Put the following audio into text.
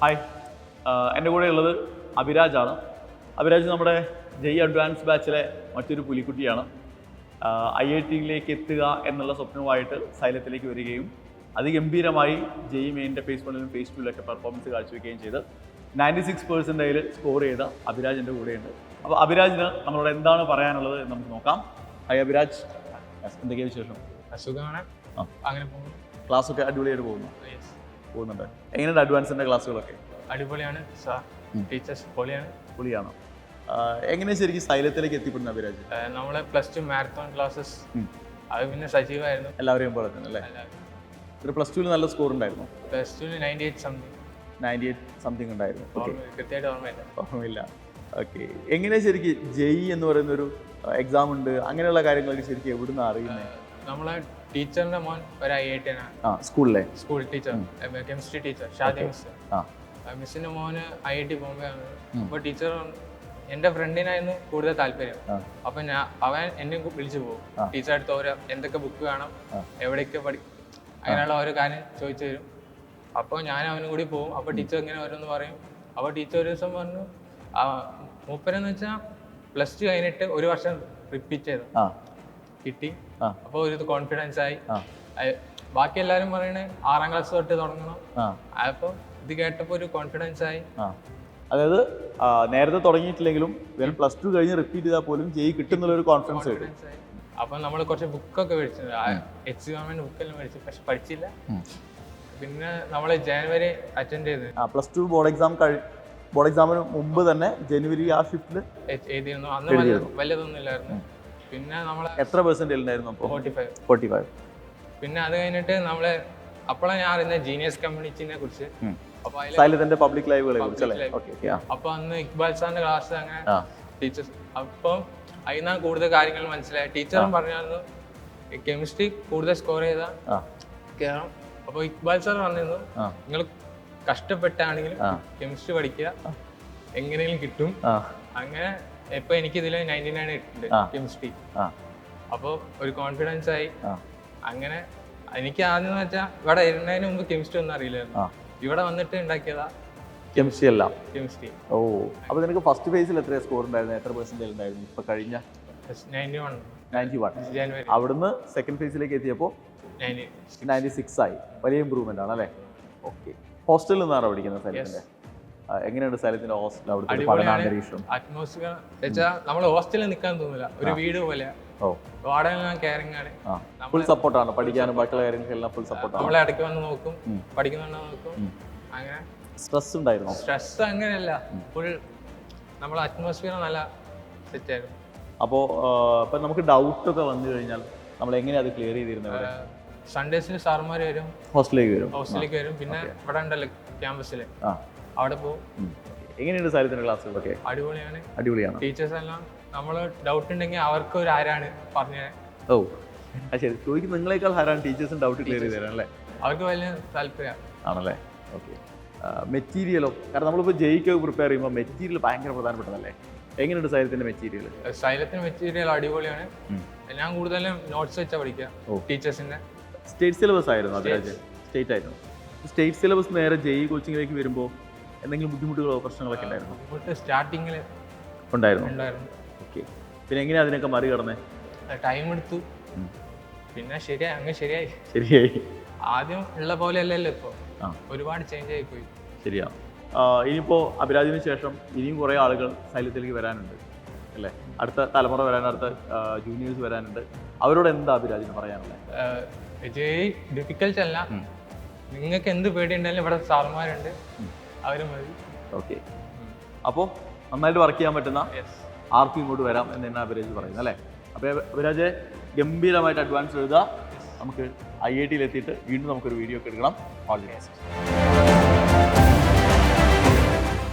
Hi, എൻ്റെ കൂടെ ഉള്ളത് അഭിരാജാണ്. അഭിരാജ് നമ്മുടെ ജെയ് അഡ്വാൻസ് ബാച്ചിലെ മറ്റൊരു പുലിക്കുട്ടിയാണ്. IIT-യിലേക്ക് എത്തുക എന്നുള്ള സ്വപ്നവുമായിട്ട് സൈലത്തിലേക്ക് വരികയും അതിഗംഭീരമായി ജെയ് മെയിൻ്റെ ഫേസ് 1-ലും ഫേസ് 2-ലൊക്കെ പെർഫോമൻസ് കാഴ്ചവെക്കുകയും ചെയ്ത് 96% സ്കോർ ചെയ്ത അഭിരാജിൻ്റെ കൂടെയുണ്ട്. അപ്പോൾ അഭിരാജിന് നമ്മളോട് എന്താണ് പറയാനുള്ളത് എന്ന് നമുക്ക് നോക്കാം. ഹായ് അഭിരാജ്, എന്തൊക്കെയാണ് വിശേഷം? സുഖമാണ്, അങ്ങനെ പോകുന്നു. ക്ലാസ്സൊക്കെ അടിപൊളിയായിട്ട് പോകുന്നുണ്ട്. എങ്ങനെയുണ്ട് അഡ്വാൻസിൻ്റെ ക്ലാസ്സുകളൊക്കെ? അടിപൊളിയാണ് സാർ, ടീച്ചേഴ്സ് പൊളിയാണ്. എങ്ങനെ ശരിക്കും സൈലത്തിലേക്ക് എത്തിപ്പെടുന്ന അഭിരാജ്? നമ്മളെ +2 മാരത്തോൺ ക്ലാസ്സസ് അത് പിന്നെ സജീവമായിരുന്നു. എല്ലാവരെയും പോലെ തന്നെ അല്ലേ? ഒരു +2-ൽ നല്ല സ്കോർ ഉണ്ടായിരുന്നു? +2-ൽ 98 സംതിങ് ഉണ്ടായിരുന്നു. കൃത്യമായിട്ട് ഓർമ്മയില്ല. ഓക്കെ, എങ്ങനെ ശരിക്കും ജെയ് എന്ന് പറയുന്നൊരു എക്സാം ഉണ്ട്, അങ്ങനെയുള്ള കാര്യങ്ങളൊക്കെ ശരിക്കും എവിടുന്ന് അറിയുന്നത്? നമ്മളെ ടീച്ചറിന്റെ മോൻ ഒരു IIT-നാണ്. School teacher, chemistry teacher Shadi miss. മിസ്സിന്റെ മോന് IIT ബോംബെ ആണ്. അപ്പോൾ ടീച്ചർ എൻ്റെ ഫ്രണ്ടിനായിരുന്നു കൂടുതൽ താല്പര്യം. അപ്പൊ അവൻ എന്നെ വിളിച്ചു പോകും, ടീച്ചർ അടുത്ത് ഓരോ എന്തൊക്കെ ബുക്ക് വേണം, എവിടെയൊക്കെ അങ്ങനെയുള്ള ഓരോ കാര്യം ചോദിച്ചു തരും. അപ്പോൾ ഞാൻ അവനും കൂടി പോകും. അപ്പോൾ ടീച്ചർ ഇങ്ങനെ ഓരോന്ന് പറയും. അപ്പോൾ ടീച്ചർ ഒരു ദിവസം പറഞ്ഞു, മൂപ്പരെന്ന് വെച്ചാൽ +2 കഴിഞ്ഞിട്ട് ഒരു വർഷം റിപ്പീറ്റ് ചെയ്തു കിട്ടി. അപ്പോൾ ഒരു കോൺഫിഡൻസ് ആയി. ബാക്കി എല്ലാവരും പറയണേ 6ാം ക്ലാസ് തൊട്ട് തുടങ്ങണം. അപ്പോൾ ഇത് കേട്ടപ്പോൾ ഒരു കോൺഫിഡൻസ് ആയി. അതായത് നേരത്തെ തുടങ്ങിയിട്ടില്ലെങ്കിലും +2 കഴിഞ്ഞ് റിപ്പീറ്റ് ചെയ്താൽ പോലും ജെയ് കിട്ടുന്നുള്ളൊരു കോൺഫിഡൻസ് കിട്ടും. അപ്പം നമ്മൾ കുറച്ച് ബുക്കൊക്കെ മേടിച്ചു, ഗവൺമെന്റ് ബുക്കെല്ലാം മേടിച്ചു, പക്ഷെ പഠിച്ചില്ല. പിന്നെ നമ്മൾ ജനുവരി അറ്റൻഡ് ചെയ്ത് +2 ബോർഡ് എക്സാമിന് മുമ്പ് തന്നെ ജനുവരി ആ ഷിഫ്റ്റിൽ എഴുതിയിരുന്നു. അന്ന് വലിയതൊന്നും ഇല്ലായിരുന്നു. പിന്നെ നമ്മൾ എത്ര % ഉണ്ടായിരുന്നു? അപ്പോൾ 45. പിന്നെ അത് കഴിഞ്ഞിട്ട് നമ്മള് അപ്പോഴാണ് ഞാൻ അറിയുന്നത് ജീനിയസ് കമ്മ്യൂണിറ്റിനെ കുറിച്ച്. സൈലത്തിന്റെ പബ്ലിക് ലൈവുകളെ കുറിച്ചല്ലേ? അപ്പൊ അന്ന് ഇക്ബാൽ സാറിന്റെ ക്ലാസ് അങ്ങനെ ടീച്ചേഴ്സ്, അപ്പം അതിനാ കൂടുതൽ കാര്യങ്ങൾ മനസ്സിലായി. ടീച്ചറും പറഞ്ഞായിരുന്നു കെമിസ്ട്രി കൂടുതൽ സ്കോർ ചെയ്താൽ കയറാം. അപ്പൊ ഇക്ബാൽ സാർ പറഞ്ഞിരുന്നു, നിങ്ങൾ കഷ്ടപ്പെട്ടാണെങ്കിലും കെമിസ്ട്രി പഠിക്കുക, എങ്ങനെയും കിട്ടും. അങ്ങനെ ഇപ്പൊ എനിക്ക് ഇതിൽ 99 ഇട്ടുണ്ട് കെമിസ്ട്രി. അപ്പോൾ ഒരു കോൺഫിഡൻസ് ആയി. അങ്ങനെ എനിക്ക് ആദ്യം വെച്ചാൽ ഇവിടെ ഇരുന്നതിന് മുമ്പ് കെമിസ്ട്രി ഒന്നും അറിയില്ലായിരുന്നു. ഇവിടെ വന്നിട്ട് ഉണ്ടാക്കിയതാ കെമിസ്ട്രി. ഓ, അപ്പൊ നിനക്ക് ഫസ്റ്റ് ഫേസിൽ എത്ര സ്കോർ ഉണ്ടായിരുന്നു? എത്ര % ഉണ്ടായിരുന്നു? ഇപ്പൊ കഴിഞ്ഞ 91 ജനുവരി. അവിടുന്ന് സെക്കൻഡ് ഫേസിലേക്ക് എത്തിയപ്പോൾ 96 ആയി. വലിയ ഇമ്പ്രൂവ്മെന്റ് ആണ് അല്ലേ? ഓക്കെ, ഹോസ്റ്റലിൽ നിന്നാണോ പഠിക്കുന്നത് സൈലത്തിന്റെ? എങ്ങനെയുണ്ട് സൈലത്തിന്റെ ഹോസ്റ്റൽ? അവിടുത്തെ പഠനാന്തരീക്ഷം, അറ്റ്മോസ്ഫിയർ വെച്ചാൽ നമ്മൾ ഹോസ്റ്റലിൽ നിൽക്കാൻ തോന്നില്ല, ഒരു വീട് പോലെ. വാർഡനെല്ലാം കെയറിംഗ് ആണ്, ഫുൾ സപ്പോർട്ടാണ്. പഠിക്കാനും ബാക്കിയുള്ള കാര്യങ്ങൾക്കെല്ലാം ഫുൾ സപ്പോർട്ടാണ്. നമ്മളെ ഇടയ്ക്ക് വന്ന് നോക്കും, പഠിക്കുന്നുണ്ടോ നോക്കും. അങ്ങനെ സ്ട്രെസ് ഉണ്ടായിരുന്നു? സ്ട്രെസ് അങ്ങനെയല്ല, ഫുൾ നമ്മളെ അറ്റ്മോസ്ഫിയർ നല്ല സെറ്റ് ആയിരുന്നു. അപ്പോൾ ഇപ്പം നമുക്ക് ഡൗട്ടൊക്കെ വന്നു കഴിഞ്ഞാൽ നമ്മൾ എങ്ങനെയാണ് അത് ക്ലിയർ ചെയ്തിരുന്നത്? സൺഡേസിൽ സാർമാർ വരും, ഹോസ്റ്റലിലേക്ക് വരും. പിന്നെ ഇവിടെ ഉണ്ടല്ലോ ക്യാമ്പസിൽ, അവിടെ പോകും. എങ്ങനെയുണ്ട് സൈലത്തിന്റെ ക്ലാസ്സുകളൊക്കെ? അടിപൊളിയാണ്. ടീച്ചേഴ്സ് എല്ലാം നമ്മൾ ഡൗട്ട് ഉണ്ടെങ്കിൽ അവർക്ക് ഒരു ആരാണ് പറഞ്ഞത്. ഓ ശരി, ചോദിക്കും നിങ്ങളെക്കാൾ ആരാണ് ടീച്ചേഴ്സും ഡൗട്ട് ക്ലിയർ ചെയ്ത് തരാം അല്ലേ? അവർക്ക് വലിയ താല്പര്യം ആണല്ലേ? ഓക്കെ, മെറ്റീരിയലോ? കാരണം നമ്മളിപ്പോൾ ജെയ്ക്ക് പ്രിപ്പയർ ചെയ്യുമ്പോൾ മെറ്റീരിയൽ ഭയങ്കര പ്രധാനപ്പെട്ടതല്ലേ? എങ്ങനെയുണ്ട് സൈലത്തിന്റെ മെറ്റീരിയൽ? സൈലത്തിന്റെ മെറ്റീരിയൽ അടിപൊളിയാണ്. ഞാൻ കൂടുതലും നോട്ട്സ് വെച്ചാൽ പഠിക്കുക. ടീച്ചേഴ്സിന്റെ സ്റ്റേറ്റ് സിലബസ് ആയിരുന്നു? അതെ, സ്റ്റേറ്റ് ആയിരുന്നു. സ്റ്റേറ്റ് സിലബസ് നേരെ ജെയ് കോച്ചിങ്ങിലേക്ക് വരുമ്പോൾ എന്തെങ്കിലും ബുദ്ധിമുട്ടുകളോ പ്രശ്നങ്ങളൊക്കെ ഉണ്ടായിരുന്നു? സ്റ്റാർട്ടിങ്ങിൽ ഉണ്ടായിരുന്നു. ഓക്കെ, പിന്നെ എങ്ങനെയാണ് അതിനൊക്കെ മറികടന്നേ? ടൈം എടുത്തു, പിന്നെ ശരിയായി. ആദ്യം ഉള്ള പോലെ അല്ലല്ലോ ഇപ്പോൾ, ഒരുപാട് ചേഞ്ച് ആയി പോയി. ശരിയാ. ഇനിയിപ്പോൾ അഭിരാജിന് ശേഷം ഇനിയും കുറേ ആളുകൾ സൈലത്തിലേക്ക് വരാനുണ്ട് അല്ലേ? അടുത്ത തലമുറ വരാൻ, അടുത്ത ജൂനിയേഴ്സ് വരാനുണ്ട്. അവരോട് എന്താ അഭിരാജിന് പറയാനുള്ളത്? ഡിഫിക്കൽട്ട് അല്ല, നിങ്ങൾക്ക് എന്ത് പേടിയുണ്ടായാലും ഇവിടെ സാർമാരുണ്ട്, അവരും മതി. ഓക്കെ, അപ്പോൾ നന്നായിട്ട് വർക്ക് ചെയ്യാൻ പറ്റുന്ന ആർക്കും ഇങ്ങോട്ട് വരാം എന്ന് തന്നെ അഭിരാജ് പറയുന്നത് അല്ലേ? അപ്പോൾ അഭിരാജ് ഗംഭീരമായിട്ട് അഡ്വാൻസ് എഴുതുക. നമുക്ക് IIT-യിൽ എത്തിയിട്ട് വീണ്ടും നമുക്കൊരു വീഡിയോ ഒക്കെ എടുക്കണം. All the best.